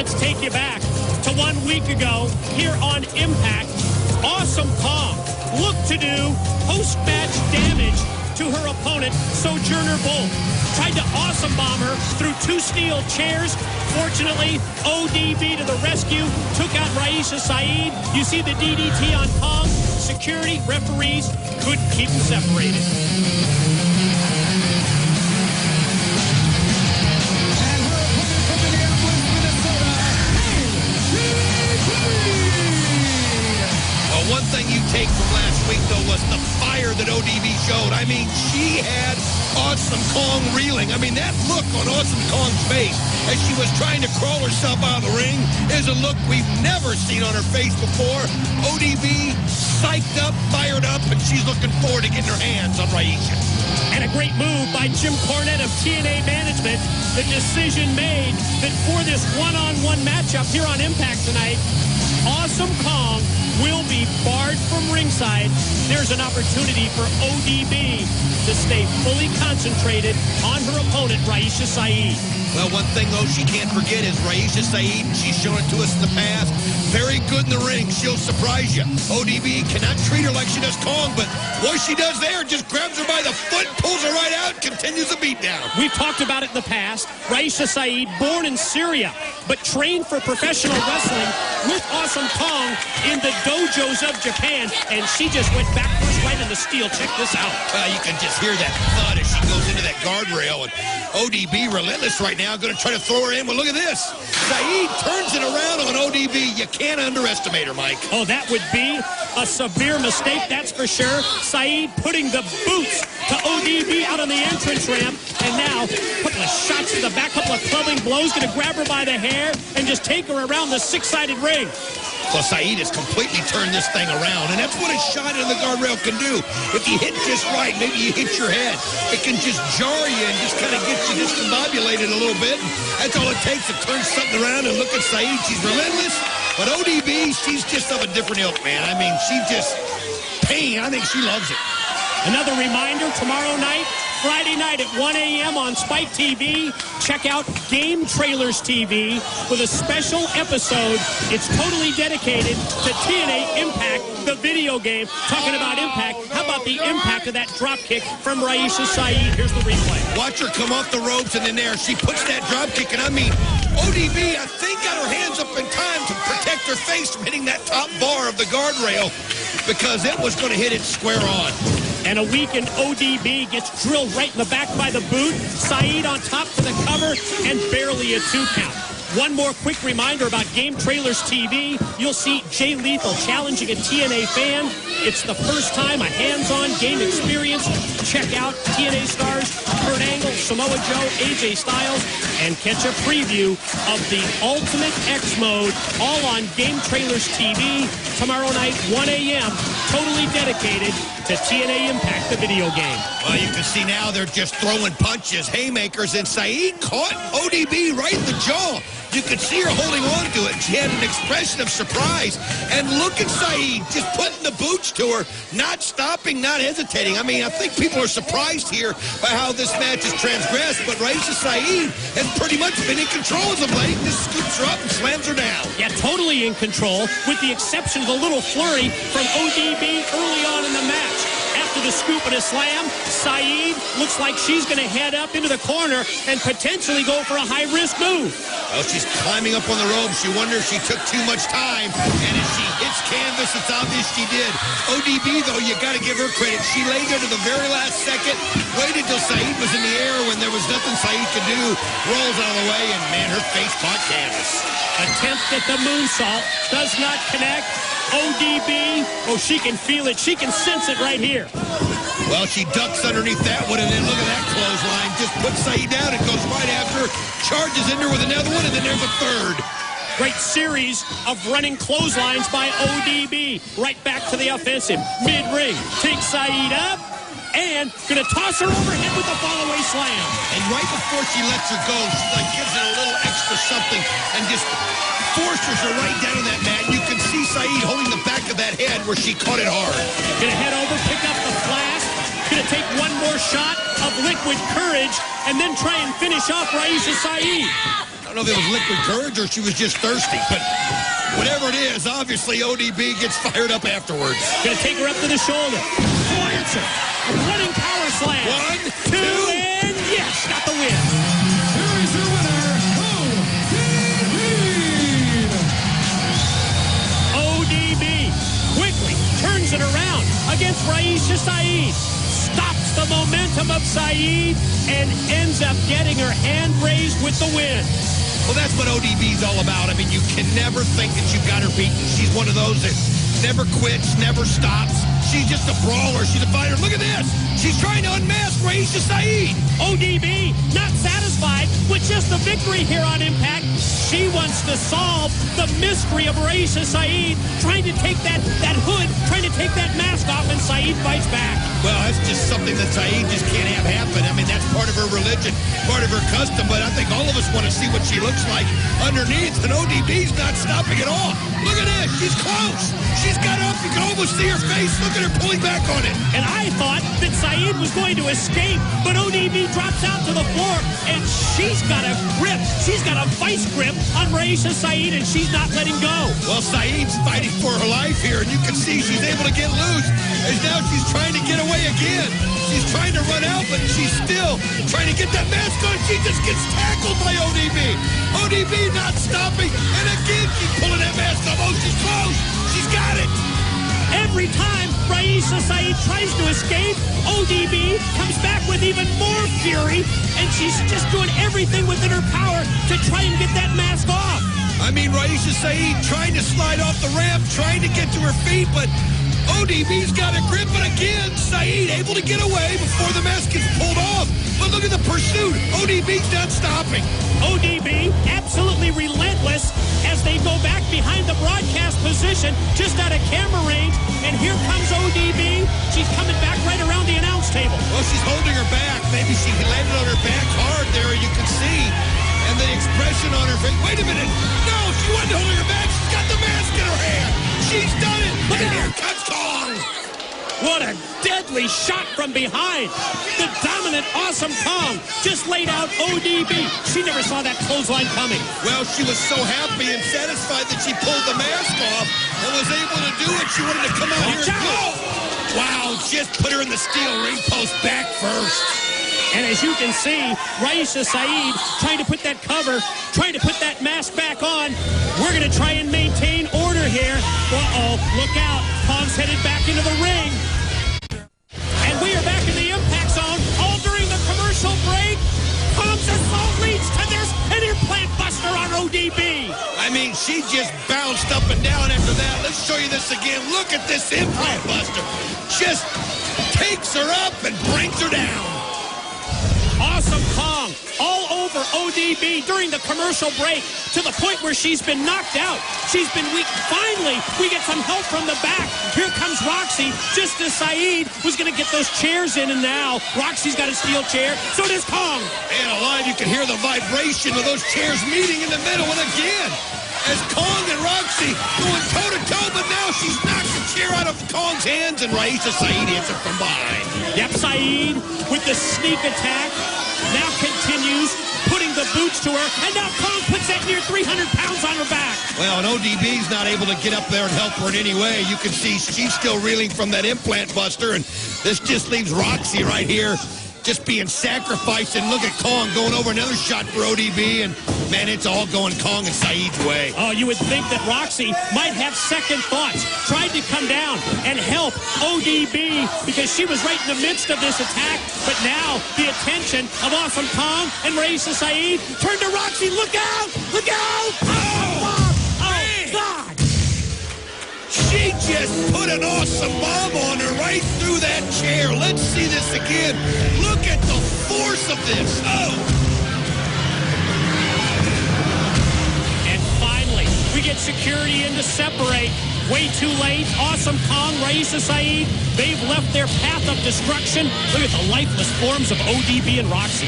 Let's take you back to 1 week ago here on Impact. Awesome Kong looked to do post-match damage to her opponent, Sojourner Bull. Tried to awesome bomb her through 2 steel chairs. Fortunately, ODB to the rescue, took out Raisha Saeed. You see the DDT on Kong. Security, referees couldn't keep them separated. One thing you take from last week, though, was the fire that ODB showed. I mean, she had Awesome Kong reeling. I mean, that look on Awesome Kong's face as she was trying to crawl herself out of the ring is a look we've never seen on her face before. ODB psyched up, fired up, and she's looking forward to getting her hands on Raisha. And a great move by Jim Cornette of TNA Management. The decision made that for this one-on-one matchup here on Impact tonight, Awesome Kong will be barred from ringside. There's an opportunity for ODB to stay fully concentrated on her opponent, Raisha Saeed. Well, one thing, though, she can't forget is Raisha Saeed, and she's shown it to us in the past. Very good in the ring. She'll surprise you. ODB cannot treat her like she does Kong, but what she does there, just grabs her by the foot, pulls her right out, continues the beatdown. We've talked about it in the past. Raisha Saeed, born in Syria, but trained for professional wrestling with Awesome Kong in the dojos of Japan, and she just went backwards right in the steel. Check this out. You can just hear that thud as she goes into that guardrail, and ODB relentless right now, going to try to throw her in, but look at this. Saeed turns it around on ODB. You can't underestimate her, Mike. Oh, that would be a severe mistake, that's for sure. Saeed putting the boots to ODB out on the entrance ramp, and now a couple of shots to the back, couple of clubbing blows, going to grab her by the hair and just take her around the 6-sided ring. So Saeed has completely turned this thing around, and that's what a shot in the guardrail can do. If you hit just right, maybe you hit your head, it can just jar you and just kind of get you discombobulated a little bit. That's all it takes to turn something around. And look at Saeed. She's relentless, but ODB, she's just of a different ilk, man. I mean, she just pain. I think she loves it. Another reminder, tomorrow night, Friday night at 1 a.m. on Spike TV. Check out Game Trailers TV with a special episode. It's totally dedicated to TNA Impact, the video game. Talking about Impact, how about the impact of that drop kick from Raisha Saeed? Here's the replay. Watch her come off the ropes, and then there she puts that drop kick, and I mean, ODB, I think, got her hands up in time to protect her face from hitting that top bar of the guardrail because it was going to hit it square on. And a weakened ODB gets drilled right in the back by the boot. Saeed on top for the cover, and barely a 2 count. One more quick reminder about Game Trailers TV. You'll see Jay Lethal challenging a TNA fan. It's the first time a hands-on game experience. Check out TNA stars Kurt Angle, Samoa Joe, AJ Styles, and catch a preview of the Ultimate X Mode, all on Game Trailers TV tomorrow night, 1 a.m., totally dedicated to TNA Impact, the video game. Well, you can see now they're just throwing punches, haymakers, and Saeed caught ODB right in the jaw. You could see her holding on to it. She had an expression of surprise. And look at Saeed just putting the boots to her, not stopping, not hesitating. I mean, I think people are surprised here by how this match is transgressed, but Raisha Saeed has pretty much been in control as of late. Just scoops her up and slams her down. Yeah, totally in control, with the exception of a little flurry from ODB early on in the match. After the scoop and a slam, Saeed looks like she's going to head up into the corner and potentially go for a high-risk move. Well, she's climbing up on the ropes. You wonder if she took too much time. And as she hits canvas, it's obvious she did. ODB, though, you got to give her credit. She laid there to the very last second, waited till Saeed was in the air when there was nothing Saeed could do. Rolls out of the way, and, man, her face caught canvas. Attempt at the moonsault does not connect. ODB, oh, she can feel it. She can sense it right here. Well, she ducks underneath that one, and then look at that clothesline. Just puts Saeed down and goes right after her, charges in there with another one, and then there's a third. Great series of running clotheslines by ODB. Right back to the offensive. Mid-ring, takes Saeed up, and gonna toss her overhead with a fall-away slam. And right before she lets her go, she like gives it a little extra something and just forces her right down on that mat. You can see Saeed holding the back of that head where she caught it hard. Gonna head over, pick up the flask. Gonna take one more shot of liquid courage and then try and finish off Raisha Saeed. don't know if it was liquid courage or she was just thirsty, but whatever it is, obviously ODB gets fired up afterwards. Gonna take her up to the shoulder. Lancer. A running power slam. 1, 2, and yes, got the win. Here is your winner, ODB. ODB quickly turns it around against Raisha Saeed. Stops the momentum of Saeed and ends up getting her hand raised with the win. Well, that's what ODB's all about. I mean, you can never think that you've got her beaten. She's one of those that never quits, never stops. She's just a brawler. She's a fighter. Look at this. She's trying to unmask Raisha Saeed. ODB not satisfied with just the victory here on Impact. She wants to solve the mystery of Raisha Saeed, trying to take that hood, trying to take that mask off, and Saeed fights back. Well, that's just something that Saeed just can't have happen. I mean, that's part of her religion, part of her custom, but I think all of us want to see what she looks like underneath, and ODB's not stopping at all. Look at this. She's close. She's got up. You can almost see her face. Look at her pulling back on it. And I thought that Saeed was going to escape, but ODB drops out to the floor, and she's got a grip. She's got a vice grip on Raisha Saeed, and she's not letting go. Well, Saeed's fighting for her life here, and you can see she's able to get loose, as now she's trying to get away again. She's trying to run out, but she's still trying to get that mask on. She just gets tackled by ODB. ODB not stopping, and again she's pulling that mask off. Oh, she's close. She's got it. Every time Raisha Saeed tries to escape, ODB comes back with even more fury, and she's just doing everything within her power to try and get that mask off. I mean, Raisha Saeed trying to slide off the ramp, trying to get to her feet, but ODB's got a grip, and again, Saeed able to get away before the mask gets pulled off. But look at the pursuit. ODB's not stopping. ODB absolutely relentless as they go back behind the broadcast position, just out of camera range, and here comes ODB. She's coming back right around the announce table. Well, she's holding her back. Maybe she landed on her back hard there, you can see. And the expression on her face. Wait a minute. No, she wasn't holding her back. She's got the mask in her hand. She's done it. Look and at here comes Kong. What a deadly shot from behind. The dominant Awesome Kong just laid out ODB. She never saw that clothesline coming. Well, she was so happy and satisfied that she pulled the mask off and was able to do it. She wanted to come out here and go. Wow, just put her in the steel ring post back first. And as you can see, Raisha Saeed trying to put that cover, trying to put that mask back on. We're going to try and maintain order here. Uh-oh, look out. Kong's headed back into the ring. And we are back in the impact zone, all during the commercial break. Kong's assault leads to this, an implant buster on ODB. I mean, she just bounced up and down after that. Let's show you this again. Look at this implant buster. Just takes her up and brings her down. Awesome Kong all over ODB during the commercial break to the point where she's been knocked out. She's been weak. Finally, we get some help from the back. Here comes Roxy, just as Saeed was going to get those chairs in, and now Roxy's got a steel chair. So does Kong. And alive, you can hear the vibration of those chairs meeting in the middle. And again, as Kong and Roxy going toe-to-toe, but now she's knocked the chair out of Kong's hands, and Raisha Saeed hits it from behind. Yep, Saeed with the sneak attack now continues, putting the boots to her, and now Kong puts that near 300 pounds on her back. Well, and ODB's not able to get up there and help her in any way. You can see she's still reeling from that implant buster, and this just leaves Roxy right here just being sacrificed. And look at Kong going over another shot for ODB, and man, it's all going Kong and Saeed's way. Oh, you would think that Roxy might have second thoughts, tried to come down and help ODB because she was right in the midst of this attack, but now the attention of Awesome Kong and Raisha Saeed turned to Roxy. Look out! Look out! Oh, God! She just put an awesome bomb on her right through that chair. Let's see this again. Look at the force of this. Oh! And finally, we get security in to separate. Way too late. Awesome Kong, Raisha Saeed, they've left their path of destruction. Look at the lifeless forms of ODB and Roxy.